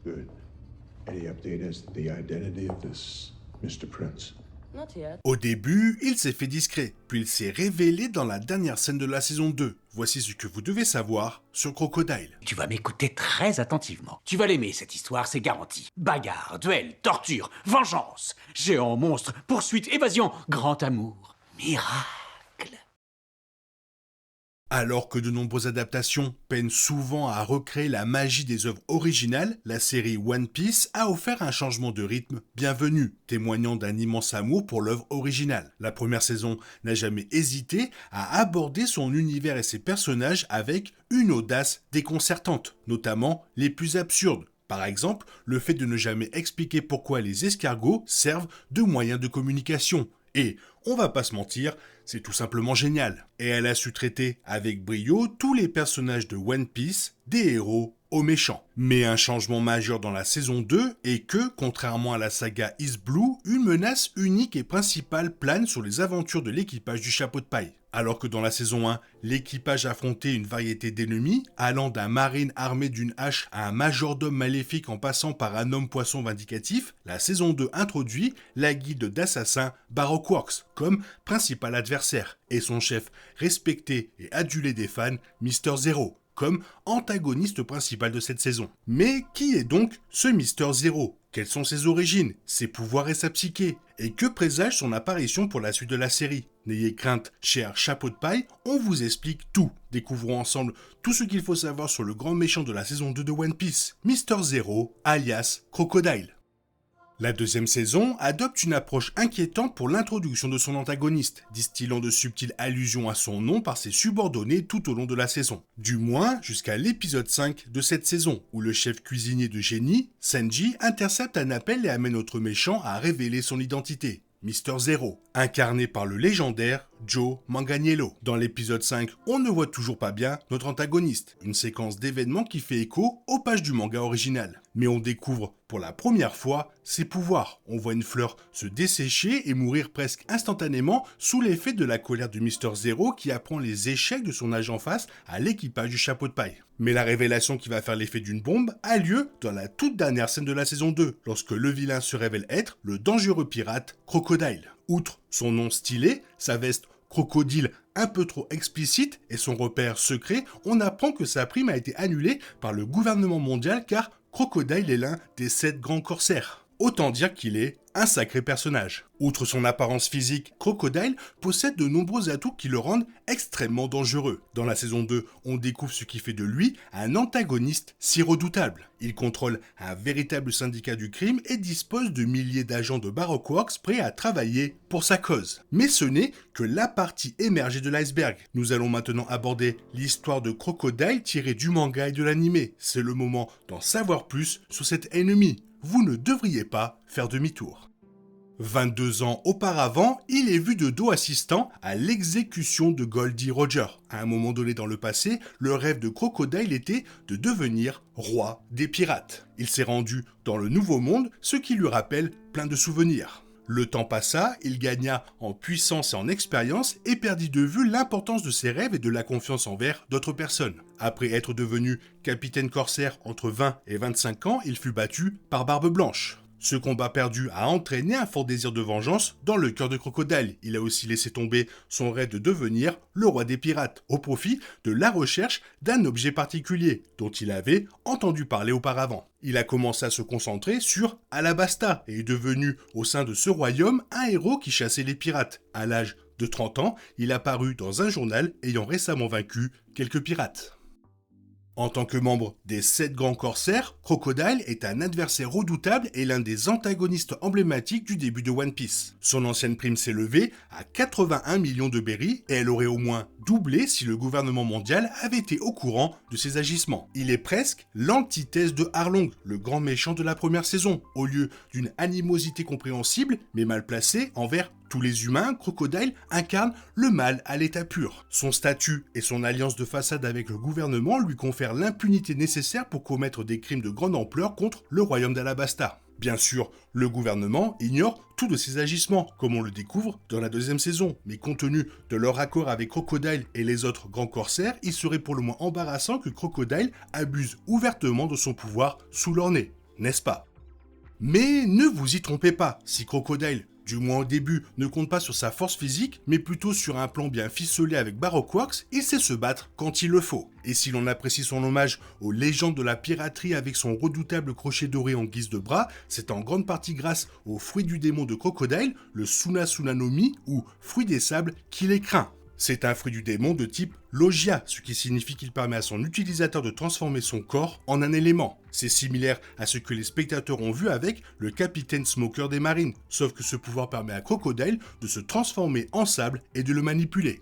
Good. Any update as to the identity of this Mr. Prince? Au début, il s'est fait discret, puis il s'est révélé dans la dernière scène de la saison 2. Voici ce que vous devez savoir sur Crocodile. Tu vas m'écouter très attentivement. Tu vas l'aimer, cette histoire, c'est garanti. Bagarre, duel, torture, vengeance, géant, monstre, poursuite, évasion, grand amour, miracle. Alors que de nombreuses adaptations peinent souvent à recréer la magie des œuvres originales, la série One Piece a offert un changement de rythme bienvenu, témoignant d'un immense amour pour l'œuvre originale. La première saison n'a jamais hésité à aborder son univers et ses personnages avec une audace déconcertante, notamment les plus absurdes. Par exemple, le fait de ne jamais expliquer pourquoi les escargots servent de moyen de communication. Et, on va pas se mentir, c'est tout simplement génial. Et elle a su traiter avec brio tous les personnages de One Piece, des héros aux méchants. Mais un changement majeur dans la saison 2 est que, contrairement à la saga East Blue, une menace unique et principale plane sur les aventures de l'équipage du chapeau de paille. Alors que dans la saison 1, l'équipage affrontait une variété d'ennemis, allant d'un marine armé d'une hache à un majordome maléfique en passant par un homme poisson vindicatif, la saison 2 introduit la guilde d'assassins Baroque Works comme principal adversaire, et son chef respecté et adulé des fans, Mister Zero, comme antagoniste principal de cette saison. Mais qui est donc ce Mister Zero ? Quelles sont ses origines, ses pouvoirs et sa psyché ? Et que présage son apparition pour la suite de la série ? N'ayez crainte, cher chapeau de paille, on vous explique tout. Découvrons ensemble tout ce qu'il faut savoir sur le grand méchant de la saison 2 de One Piece, Mister Zero, alias Crocodile. La deuxième saison adopte une approche inquiétante pour l'introduction de son antagoniste, distillant de subtiles allusions à son nom par ses subordonnés tout au long de la saison. Du moins jusqu'à l'épisode 5 de cette saison, où le chef cuisinier de génie, Senji, intercepte un appel et amène notre méchant à révéler son identité. Mister Zero, incarné par le légendaire Joe Manganiello. Dans l'épisode 5, on ne voit toujours pas bien notre antagoniste, une séquence d'événements qui fait écho aux pages du manga original. Mais on découvre pour la première fois ses pouvoirs. On voit une fleur se dessécher et mourir presque instantanément sous l'effet de la colère de Mister Zero qui apprend les échecs de son agent face à l'équipage du chapeau de paille. Mais la révélation qui va faire l'effet d'une bombe a lieu dans la toute dernière scène de la saison 2, lorsque le vilain se révèle être le dangereux pirate Crocodile. Outre son nom stylé, sa veste crocodile un peu trop explicite et son repère secret, on apprend que sa prime a été annulée par le gouvernement mondial car Crocodile est l'un des 7 grands corsaires. Autant dire qu'il est un sacré personnage. Outre son apparence physique, Crocodile possède de nombreux atouts qui le rendent extrêmement dangereux. Dans la saison 2, on découvre ce qui fait de lui un antagoniste si redoutable. Il contrôle un véritable syndicat du crime et dispose de milliers d'agents de Baroque Works prêts à travailler pour sa cause. Mais ce n'est que la partie émergée de l'iceberg. Nous allons maintenant aborder l'histoire de Crocodile tirée du manga et de l'animé. C'est le moment d'en savoir plus sur cet ennemi. Vous ne devriez pas faire demi-tour. 22 ans auparavant, il est vu de dos assistant à l'exécution de Goldie Roger. À un moment donné dans le passé, le rêve de Crocodile était de devenir roi des pirates. Il s'est rendu dans le Nouveau Monde, ce qui lui rappelle plein de souvenirs. Le temps passa, il gagna en puissance et en expérience et perdit de vue l'importance de ses rêves et de la confiance envers d'autres personnes. Après être devenu capitaine corsaire entre 20 et 25 ans, il fut battu par Barbe Blanche. Ce combat perdu a entraîné un fort désir de vengeance dans le cœur de Crocodile. Il a aussi laissé tomber son rêve de devenir le roi des pirates, au profit de la recherche d'un objet particulier dont il avait entendu parler auparavant. Il a commencé à se concentrer sur Alabasta et est devenu, au sein de ce royaume, un héros qui chassait les pirates. À l'âge de 30 ans, il apparut dans un journal ayant récemment vaincu quelques pirates. En tant que membre des 7 grands corsaires, Crocodile est un adversaire redoutable et l'un des antagonistes emblématiques du début de One Piece. Son ancienne prime s'est levée à 81 millions de berries et elle aurait au moins doublé si le gouvernement mondial avait été au courant de ses agissements. Il est presque l'antithèse de Arlong, le grand méchant de la première saison. Au lieu d'une animosité compréhensible mais mal placée envers tous les humains, Crocodile incarne le mal à l'état pur. Son statut et son alliance de façade avec le gouvernement lui confèrent l'impunité nécessaire pour commettre des crimes de grande ampleur contre le royaume d'Alabasta. Bien sûr, le gouvernement ignore tout de ses agissements, comme on le découvre dans la deuxième saison, mais compte tenu de leur accord avec Crocodile et les autres grands corsaires, il serait pour le moins embarrassant que Crocodile abuse ouvertement de son pouvoir sous leur nez. n'est-ce pas? Mais ne vous y trompez pas, si Crocodile, du moins au début, ne compte pas sur sa force physique, mais plutôt sur un plan bien ficelé avec Baroqueworks, il sait se battre quand il le faut. Et si l'on apprécie son hommage aux légendes de la piraterie avec son redoutable crochet doré en guise de bras, c'est en grande partie grâce au fruit du démon de Crocodile, le Suna Sunanomi, ou fruit des sables, qu'il est craint. C'est un fruit du démon de type Logia, ce qui signifie qu'il permet à son utilisateur de transformer son corps en un élément. C'est similaire à ce que les spectateurs ont vu avec le Capitaine Smoker des marines, sauf que ce pouvoir permet à Crocodile de se transformer en sable et de le manipuler.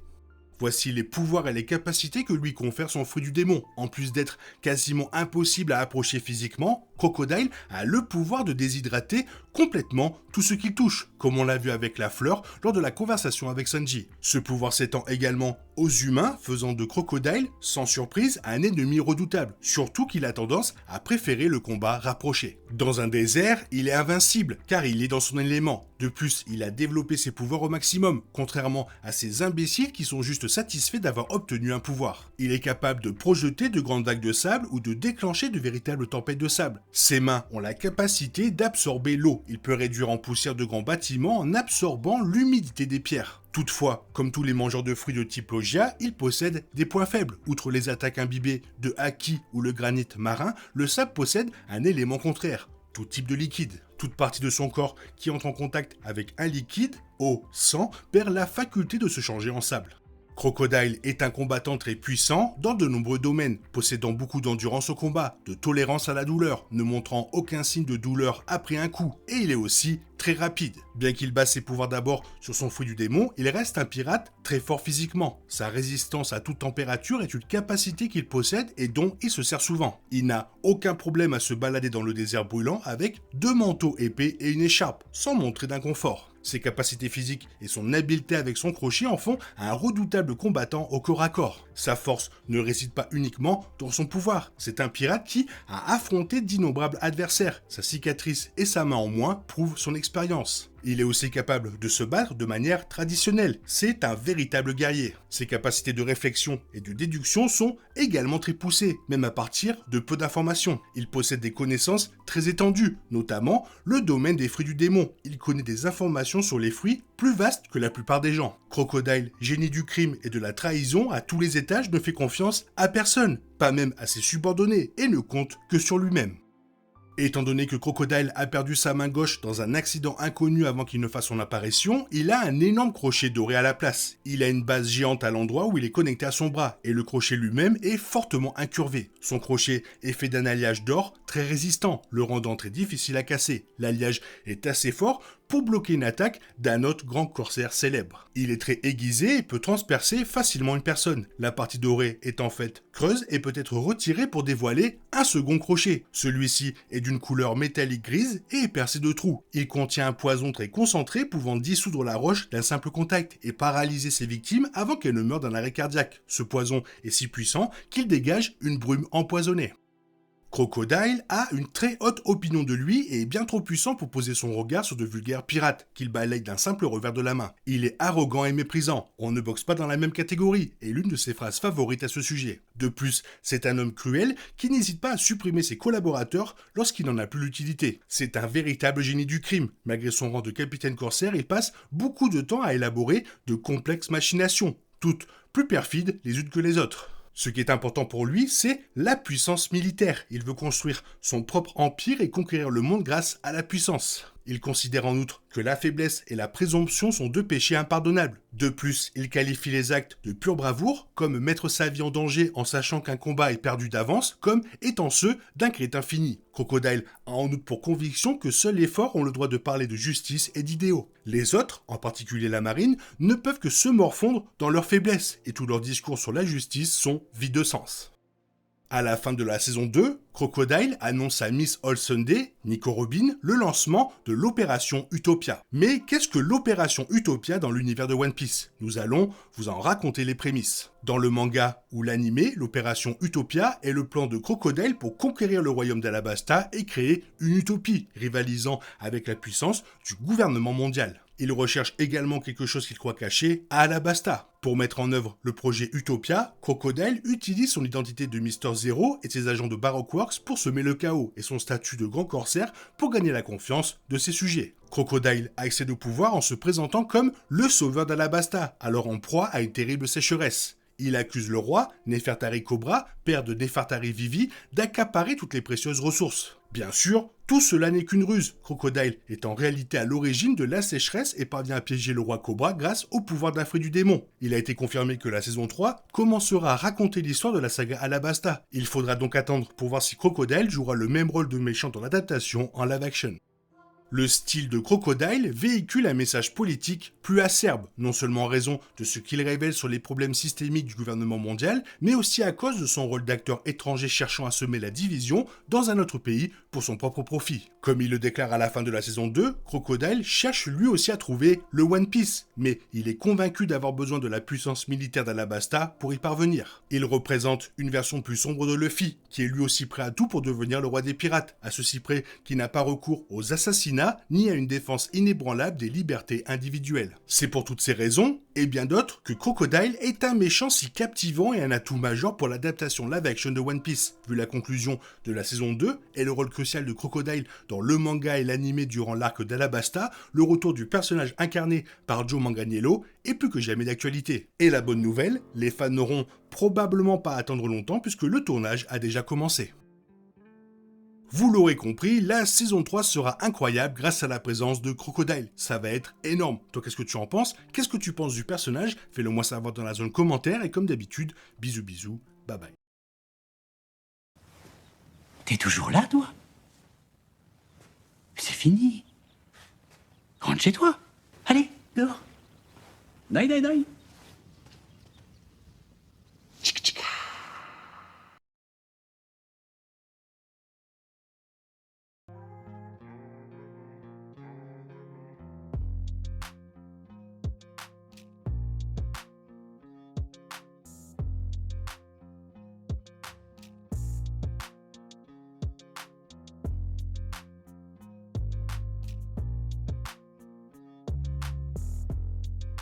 Voici les pouvoirs et les capacités que lui confère son fruit du démon. En plus d'être quasiment impossible à approcher physiquement, Crocodile a le pouvoir de déshydrater complètement tout ce qu'il touche, comme on l'a vu avec la fleur lors de la conversation avec Sanji. Ce pouvoir s'étend également aux humains, faisant de Crocodile, sans surprise, un ennemi redoutable, surtout qu'il a tendance à préférer le combat rapproché. Dans un désert, il est invincible, car il est dans son élément. De plus, il a développé ses pouvoirs au maximum, contrairement à ces imbéciles qui sont juste satisfaits d'avoir obtenu un pouvoir. Il est capable de projeter de grandes vagues de sable ou de déclencher de véritables tempêtes de sable. Ses mains ont la capacité d'absorber l'eau. Il peut réduire en poussière de grands bâtiments en absorbant l'humidité des pierres. Toutefois, comme tous les mangeurs de fruits de type Logia, il possède des points faibles. Outre les attaques imbibées de haki ou le granit marin, le sable possède un élément contraire, tout type de liquide. Toute partie de son corps qui entre en contact avec un liquide, eau, sang, perd la faculté de se changer en sable. Crocodile est un combattant très puissant dans de nombreux domaines, possédant beaucoup d'endurance au combat, de tolérance à la douleur, ne montrant aucun signe de douleur après un coup, et il est aussi très rapide. Bien qu'il base ses pouvoirs d'abord sur son fruit du démon, il reste un pirate très fort physiquement. Sa résistance à toute température est une capacité qu'il possède et dont il se sert souvent. Il n'a aucun problème à se balader dans le désert brûlant avec 2 manteaux épais et une écharpe, sans montrer d'inconfort. Ses capacités physiques et son habileté avec son crochet en font un redoutable combattant au corps à corps. Sa force ne réside pas uniquement dans son pouvoir. C'est un pirate qui a affronté d'innombrables adversaires. Sa cicatrice et sa main en moins prouvent son expérience. Il est aussi capable de se battre de manière traditionnelle. C'est un véritable guerrier. Ses capacités de réflexion et de déduction sont également très poussées, même à partir de peu d'informations. Il possède des connaissances très étendues, notamment le domaine des fruits du démon. Il connaît des informations sur les fruits plus vastes que la plupart des gens. Crocodile, génie du crime et de la trahison à tous les étages, ne fait confiance à personne, pas même à ses subordonnés, et ne compte que sur lui-même. Étant donné que Crocodile a perdu sa main gauche dans un accident inconnu avant qu'il ne fasse son apparition, il a un énorme crochet doré à la place. Il a une base géante à l'endroit où il est connecté à son bras, et le crochet lui-même est fortement incurvé. Son crochet est fait d'un alliage d'or très résistant, le rendant très difficile à casser. L'alliage est assez fort pour bloquer une attaque d'un autre grand corsaire célèbre. Il est très aiguisé et peut transpercer facilement une personne. La partie dorée est en fait creuse et peut être retirée pour dévoiler un second crochet. Celui-ci est d'une couleur métallique grise et est percé de trous. Il contient un poison très concentré pouvant dissoudre la roche d'un simple contact et paralyser ses victimes avant qu'elles ne meurent d'un arrêt cardiaque. Ce poison est si puissant qu'il dégage une brume empoisonnée. Crocodile a une très haute opinion de lui et est bien trop puissant pour poser son regard sur de vulgaires pirates, qu'il balaye d'un simple revers de la main. Il est arrogant et méprisant, on ne boxe pas dans la même catégorie, est l'une de ses phrases favorites à ce sujet. De plus, c'est un homme cruel qui n'hésite pas à supprimer ses collaborateurs lorsqu'il n'en a plus l'utilité. C'est un véritable génie du crime. Malgré son rang de capitaine corsaire, il passe beaucoup de temps à élaborer de complexes machinations, toutes plus perfides les unes que les autres. Ce qui est important pour lui, c'est la puissance militaire. Il veut construire son propre empire et conquérir le monde grâce à la puissance. Il considère en outre que la faiblesse et la présomption sont 2 péchés impardonnables. De plus, il qualifie les actes de pure bravoure, comme mettre sa vie en danger en sachant qu'un combat est perdu d'avance, comme étant ceux d'un crétin fini. Crocodile a en outre pour conviction que seuls les forts ont le droit de parler de justice et d'idéaux. Les autres, en particulier la marine, ne peuvent que se morfondre dans leur faiblesse, et tous leurs discours sur la justice sont vides de sens. À la fin de la saison 2, Crocodile annonce à Miss All Sunday, Nico Robin, le lancement de l'opération Utopia. Mais qu'est-ce que l'opération Utopia dans l'univers de One Piece? Nous allons vous en raconter les prémices. Dans le manga ou l'animé, l'opération Utopia est le plan de Crocodile pour conquérir le royaume d'Alabasta et créer une utopie, rivalisant avec la puissance du gouvernement mondial. Il recherche également quelque chose qu'il croit caché à Alabasta. Pour mettre en œuvre le projet Utopia, Crocodile utilise son identité de Mister Zero et ses agents de Baroque Works pour semer le chaos et son statut de grand corsaire pour gagner la confiance de ses sujets. Crocodile accède au pouvoir en se présentant comme le sauveur d'Alabasta, alors en proie à une terrible sécheresse. Il accuse le roi, Nefertari Cobra, père de Nefertari Vivi, d'accaparer toutes les précieuses ressources. Bien sûr, tout cela n'est qu'une ruse. Crocodile est en réalité à l'origine de la sécheresse et parvient à piéger le roi Cobra grâce au pouvoir d'Afri du démon. Il a été confirmé que la saison 3 commencera à raconter l'histoire de la saga Alabasta. Il faudra donc attendre pour voir si Crocodile jouera le même rôle de méchant dans l'adaptation en live action. Le style de Crocodile véhicule un message politique plus acerbe, non seulement en raison de ce qu'il révèle sur les problèmes systémiques du gouvernement mondial, mais aussi à cause de son rôle d'acteur étranger cherchant à semer la division dans un autre pays pour son propre profit. Comme il le déclare à la fin de la saison 2, Crocodile cherche lui aussi à trouver le One Piece, mais il est convaincu d'avoir besoin de la puissance militaire d'Alabasta pour y parvenir. Il représente une version plus sombre de Luffy, qui est lui aussi prêt à tout pour devenir le roi des pirates, à ceci près qu'il n'a pas recours aux assassinats ni à une défense inébranlable des libertés individuelles. C'est pour toutes ces raisons, et bien d'autres, que Crocodile est un méchant si captivant et un atout majeur pour l'adaptation live-action de One Piece. Vu la conclusion de la saison 2 et le rôle crucial de Crocodile dans le manga et l'anime durant l'arc d'Alabasta, le retour du personnage incarné par Joe Manganiello est plus que jamais d'actualité. Et la bonne nouvelle, les fans n'auront probablement pas à attendre longtemps puisque le tournage a déjà commencé. Vous l'aurez compris, la saison 3 sera incroyable grâce à la présence de Crocodile. Ça va être énorme. Toi, qu'est-ce que tu en penses? Qu'est-ce que tu penses du personnage? Fais-le moi savoir dans la zone commentaire et comme d'habitude, bisous bisous, bye bye. T'es toujours là, toi? C'est fini. Rentre chez toi. Allez, dehors. Naï, naï, naï.